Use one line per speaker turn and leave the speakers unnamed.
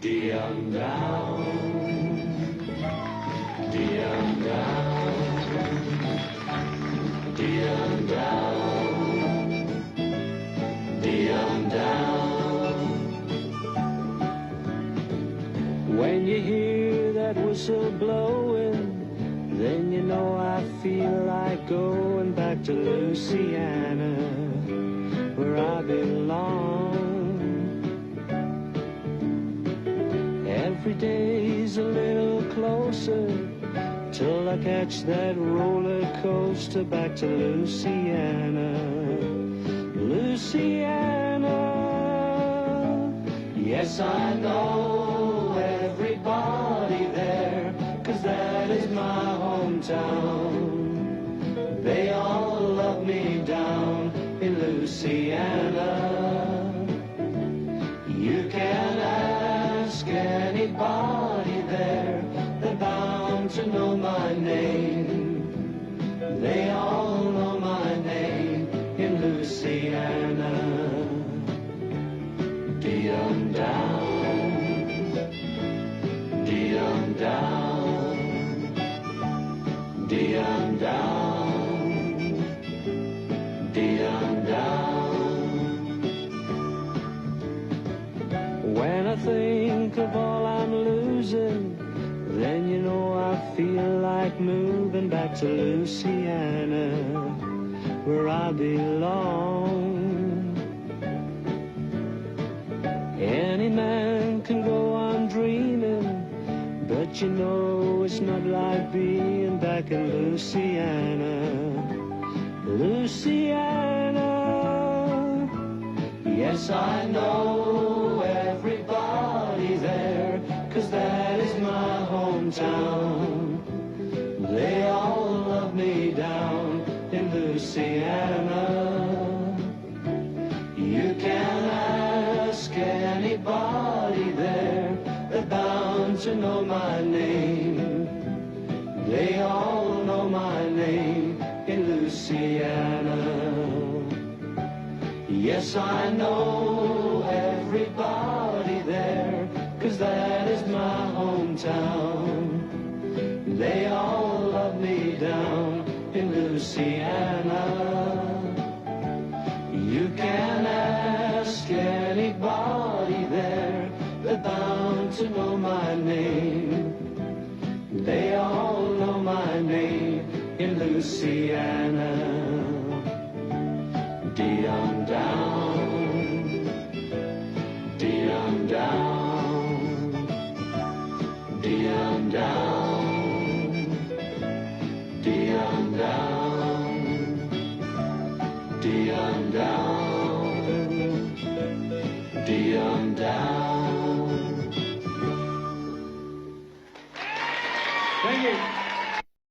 Dee-um down, dee-um down, dee-um down, dee-um down. When you hear that whistle blowing, then you know I feel like going back to Louisiana, where I belong. Every day's a little closer till I catch that roller coaster back to Louisiana, Louisiana. Yes, I know everybody there, 'cause that is my hometown. They all love me down in Louisiana. You can ask anybody there, they're bound to know my name. They all know my name in Louisiana. Dee-um down, dee-um down, dee-um down, dee-um down. When I think of all I'm losing, then you know I feel like moving back to Louisiana, where I belong. Any man can go on dreaming, but you know it's not like being back in Louisiana, Louisiana. Yes, I know everybody there, 'cause that is my hometown. They all love me down in Louisiana. You can ask anybody there, they're bound to know my name. They all know my name in Louisiana. Yes, I know everybody there, 'cause that is my hometown. They all love me down in Louisiana. You can ask anybody there, they're bound to know my name. They all know my name in Louisiana. Dee-um down, dee-um down, dee-um down, dee-um down, dee-um down, dee-um down. Thank you.